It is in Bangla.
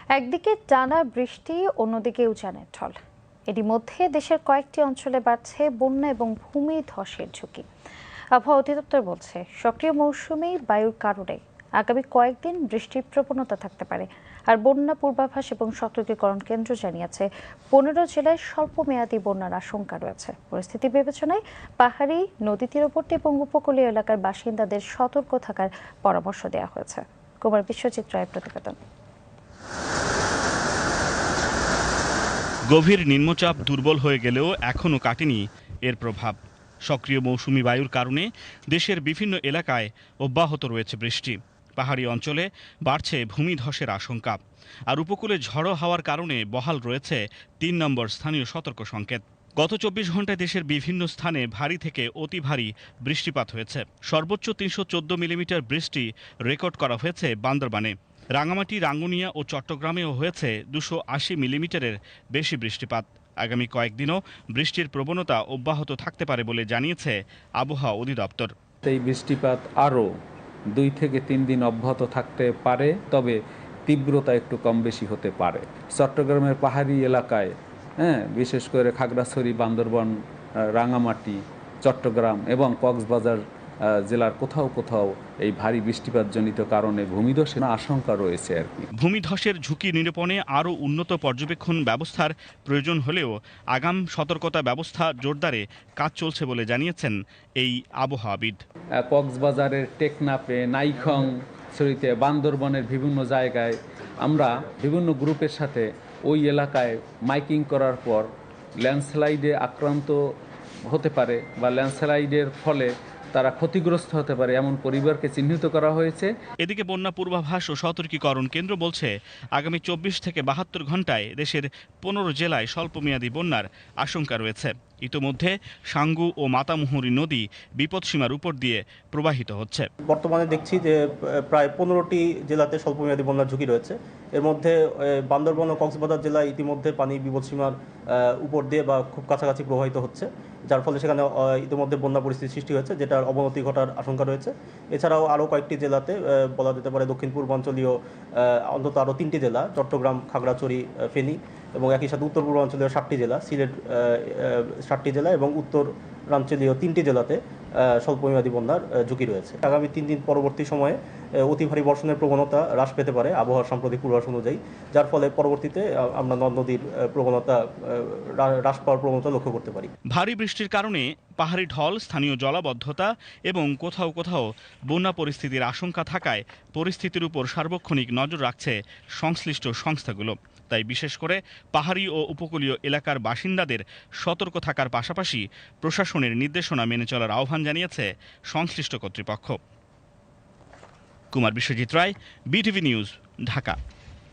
একদিকে টানা বৃষ্টি, অন্যদিকে উজানের ঢল। এরই মধ্যে দেশের কয়েকটি অঞ্চলে বাড়ছে বন্যা এবং ভূমি ধসের ঝুঁকি। আবহাওয়া অধিদপ্তর বলছে, সক্রিয় মৌসুমী বায়ুর কারণে আগামী কয়েকদিন বৃষ্টির প্রবণতা থাকতে পারে। আর বন্যা পূর্বাভাস এবং সতর্কীকরণ কেন্দ্র জানিয়েছে 15 জেলায় স্বল্প মেয়াদী বন্যার আশঙ্কা রয়েছে। পরিস্থিতি বিবেচনায় পাহাড়ি, নদী তীরবর্তী এবং উপকূলীয় এলাকার বাসিন্দাদের সতর্ক থাকার পরামর্শ দেওয়া হয়েছে। কুমার বিশ্বজিৎ রায়ের প্রতিবেদন। গভীর নিম্নচাপ দুর্বল হয়ে গেলেও এখনও কাটেনি এর প্রভাব। সক্রিয় মৌসুমি বায়ুর কারণে দেশের বিভিন্ন এলাকায় অব্যাহত রয়েছে বৃষ্টি। পাহাড়ি অঞ্চলে বাড়ছে ভূমিধসের আশঙ্কা। আর উপকূলে ঝড়ো হাওয়ার কারণে বহাল রয়েছে 3 নম্বর স্থানীয় সতর্ক সংকেত। গত 24 ঘন্টায় দেশের বিভিন্ন স্থানে ভারী থেকে অতি ভারী বৃষ্টিপাত হয়েছে। সর্বোচ্চ 314 মিলিমিটার বৃষ্টি রেকর্ড করা হয়েছে বান্দরবানে। রাঙামাটি, রাঙ্গুনিয়া ও চট্টগ্রামেও হয়েছে 280 মিলিমিটারের বেশি বৃষ্টিপাত। আগামী কয়েকদিনও বৃষ্টির প্রবণতা অব্যাহত থাকতে পারে বলে জানিয়েছে আবহাওয়া অধিদপ্তর। এই বৃষ্টিপাত আরও 2 থেকে 3 দিন অব্যাহত থাকতে পারে, তবে তীব্রতা একটু কম বেশি হতে পারে। চট্টগ্রামের পাহাড়ি এলাকায় বিশেষ করে খাগড়াছড়ি, বান্দরবান, রাঙামাটি, চট্টগ্রাম এবং কক্সবাজার জেলার কোথাও কোথাও এই ভারী বৃষ্টিপাতজনিত কারণে ভূমিধসের আশঙ্কা রয়েছে আর কি। ভূমিধসের ঝুঁকি নিরূপণে আরও উন্নত পর্যবেক্ষণ ব্যবস্থার প্রয়োজন হলেও আগাম সতর্কতা ব্যবস্থা জোরদারে কাজ চলছে বলে জানিয়েছেন এই আবহাওয়াবিদ। কক্সবাজারের টেকনাফে, নাইখং ছড়িতে, বান্দরবনের বিভিন্ন জায়গায় আমরা বিভিন্ন গ্রুপের সাথে ওই এলাকায় মাইকিং করার পর ল্যান্ডস্লাইডে আক্রান্ত হতে পারে বা ল্যান্ডস্লাইডের ফলে তারা ক্ষতিগ্রস্ত হতে পারে এমন পরিবারকে চিহ্নিত করা হয়েছে। এদিকে বন্যা পূর্বাভাস ও সতর্কীকরণ কেন্দ্র বলছে, আগামী 24 থেকে 72 ঘন্টায় দেশের 15 জেলায় স্বল্পমেয়াদী বন্যার আশঙ্কা রয়েছে। ইতোমধ্যে সাঙ্গু ও মাতামুহুরী নদী বিপদসীমার উপর দিয়ে প্রবাহিত হচ্ছে। বর্তমানে দেখছি যে প্রায় 15টি জেলাতে স্বল্পমেয়াদী বন্যার ঝুঁকি রয়েছে। এর মধ্যে বান্দরবান ও কক্সবাজার জেলায় ইতিমধ্যে পানি বিপদসীমার উপর দিয়ে বা খুব কাছাকাছি প্রবাহিত হচ্ছে, যার ফলে সেখানে ইতিমধ্যে বন্যা পরিস্থিতি সৃষ্টি হয়েছে, যেটার অবনতি ঘটার আশঙ্কা রয়েছে। এছাড়াও আরও কয়েকটি জেলাতে বলা যেতে পারে দক্ষিণ পূর্বাঞ্চলীয় অন্তত আরও 3টি জেলা, চট্টগ্রাম, খাগড়াছড়ি, ফেনী এবং একই সাথে উত্তর পূর্বাঞ্চলীয় 7টি জেলা, সিলেট 7টি জেলা এবং উত্তরাঞ্চলীয় 3টি জেলাতে স্বল্পমেয়াদী বন্যার ঝুঁকি রয়েছে। আগামী 3 দিন পরবর্তী সময়ে অতি ভারী বর্ষণের প্রবণতা হ্রাস পেতে পারে আবহাওয়ার সাম্প্রতিক পূর্বাভাস অনুযায়ী, যার ফলে পরবর্তীতে আমরা নদ-নদীর প্রবণতা হ্রাস পাওয়ার প্রবণতা লক্ষ্য করতে পারি। ভারী বৃষ্টির কারণে পাহাড়ি ঢল, স্থানীয় জলাবদ্ধতা এবং কোথাও কোথাও বন্যা পরিস্থিতির আশঙ্কা থাকায় পরিস্থিতির উপর সার্বক্ষণিক নজর রাখছে সংশ্লিষ্ট সংস্থাগুলো। তাই বিশেষ করে পাহাড়ি ও উপকূলীয় এলাকার বাসিন্দাদের সতর্ক থাকার পাশাপাশি প্রশাসনের নির্দেশনা মেনে চলার আহ্বান জানিয়েছে সংশ্লিষ্ট কর্তৃপক্ষ। কুমার বিশ্বজিৎ রায়, বিটিভি নিউজ, ঢাকা।